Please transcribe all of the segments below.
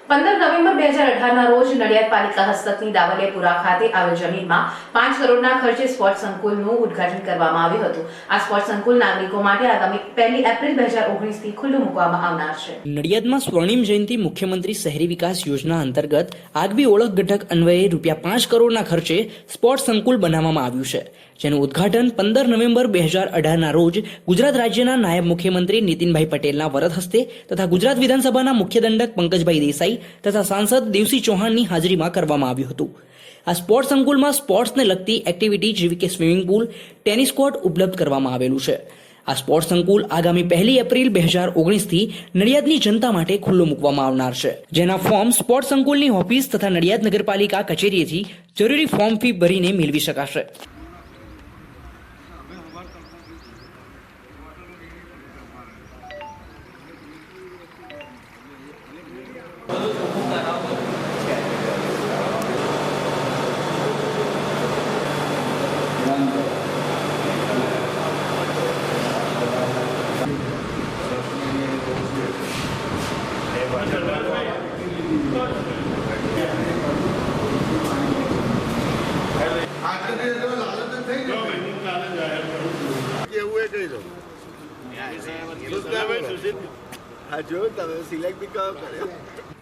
15 November 2018ના રોજ નડિયાદ પાલિકા હસ્તકની દાવલિયાપુરા ખાતે આવેલ જમીનમાં 5 કરોડના ખર્ચે સ્પોર્ટ્સ સંકુલનું ઉદ્ઘાટન કરવામાં આવ્યું હતું। આ સ્પોર્ટ્સ સંકુલ નાગરિકો માટે આગામી 1 એપ્રિલ 2019થી ખુલ્લું મૂકવામાં આવનાર છે। નડિયાદમાં સ્વર્ણિમ જયંતિ મુખ્યમંત્રી શહેરી વિકાસ યોજના અંતર્ગત આગવી ઓળખ ઘટક અન્વયે ₹5 કરોડના ખર્ચે સ્પોર્ટ્સ સંકુલ બનાવવામાં આવ્યું છે, જેનું ઉદ્ઘાટન 15 નવેમ્બર 2018ના રોજ ગુજરાત રાજ્યના નાયબ મુખ્યમંત્રી નીતિનભાઈ પટેલના વરદ હસ્તે તથા ગુજરાત વિધાનસભાના મુખ્ય દંડક પંકજભાઈ દેસાઈ તથા સાંસદ દેવસિંહ ચૌહાણની હાજરીમાં કરવામાં આવ્યું હતું। આ સ્પોર્ટ્સ સંકુલમાં સ્પોર્ટ્સને લગતી એક્ટિવિટી જેવી કે સ્વિમિંગ પૂલ, ટેનિસ કોર્ટ ઉપલબ્ધ કરવામાં આવેલું છે। આ સ્પોર્ટ્સ સંકુલ આગામી 1 એપ્રિલ 2019થી નડિયાદની જનતા માટે ખુલ્લું મૂકવામાં આવનાર છે, જેના ફોર્મ સ્પોર્ટ્સ સંકુલની ઓફિસ તથા નડિયાદ નગરપાલિકા કચેરીએથી જરૂરી ફોર્મ ફી ભરીને મેળવી શકાશે।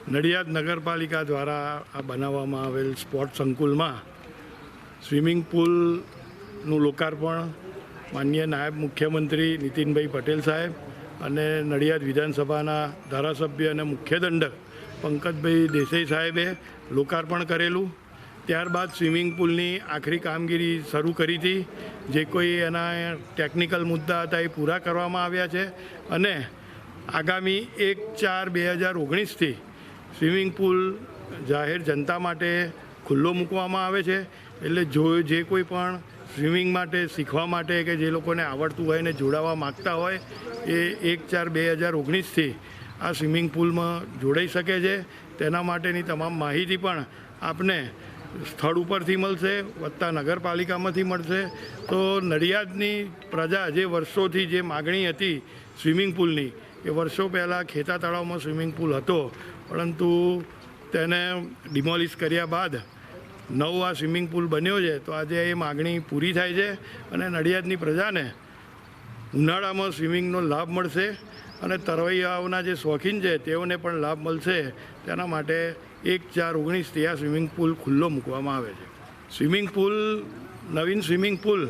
નડિયાદ નગરપાલિકા દ્વારા આ બનાવવામાં આવેલ સ્પોર્ટ સંકુલમાં સ્વિમિંગ પુલનું લોકાર્પણ માનનીય નાયબ મુખ્યમંત્રી નીતિનભાઈ પટેલ સાહેબ અને નડિયાદ વિધાનસભાના ધારાસભ્ય અને મુખ્ય દંડક પંકજભાઈ દેસાઈ સાહેબે લોકાર્પણ કરેલું। ત્યારબાદ સ્વિમિંગ પુલની આખરી કામગીરી શરૂ કરી હતી। જે કોઈ એના ટેકનિકલ મુદ્દા હતા એ પૂરા કરવામાં આવ્યા છે અને આગામી 1/4/2019થી સ્વિમિંગ પુલ જાહેર જનતા માટે ખુલ્લો મૂકવામાં આવે છે। એટલે જે કોઈ પણ સ્વિમિંગ માટે શીખવા માટે કે જે લોકોને આવડતું હોય ને જોડાવા માગતા હોય એ 1/4/2019થી આ સ્વિમિંગ પુલમાં જોડાઈ શકે છે। તેના માટેની તમામ માહિતી પણ આપને સ્થળ ઉપરથી મળશે, વત્તા નગરપાલિકામાંથી મળશે। તો નડિયાદની પ્રજા જે વર્ષોથી જે માગણી હતી સ્વિમિંગ પુલની, એ વર્ષો પહેલાં ખેતા તળાવમાં સ્વિમિંગ પુલ હતો, પરંતુ તેને ડિમોલિશ કર્યા બાદ નવો આ સ્વિમિંગ પુલ બન્યો છે। તો આજે એ માગણી પૂરી થાય છે અને નડિયાદની પ્રજાને ઉનાળામાં સ્વિમિંગનો લાભ મળશે અને તરવૈયાઓના જે શોખીન છે તેઓને પણ લાભ મળશે। તેના માટે 1/4/19થી આ સ્વિમિંગ પુલ ખુલ્લો મૂકવામાં આવે છે। સ્વિમિંગ પુલ, નવીન સ્વિમિંગ પુલ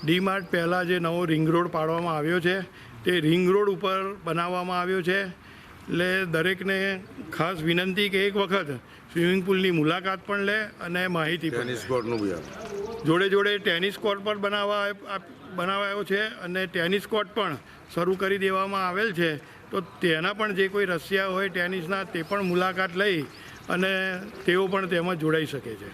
ડી-માર્ટ પહેલાં જે નવો રિંગ રોડ પાડવામાં આવ્યો છે તે રિંગ રોડ ઉપર બનાવવામાં આવ્યો છે। એટલે દરેકને ખાસ વિનંતી કે એક વખત સ્વિમિંગ પુલની મુલાકાત પણ લે અને માહિતી પણ જોડે ટેનિસ કોર્ટ પણ બનાવાયો છે અને ટેનિસ કોર્ટ પણ શરૂ કરી દેવામાં આવેલ છે। તો તેના પણ જે કોઈ રશિયા હોય ટેનિસના તે પણ મુલાકાત લઈ અને તેઓ પણ તેમાં જોડાઈ શકે છે।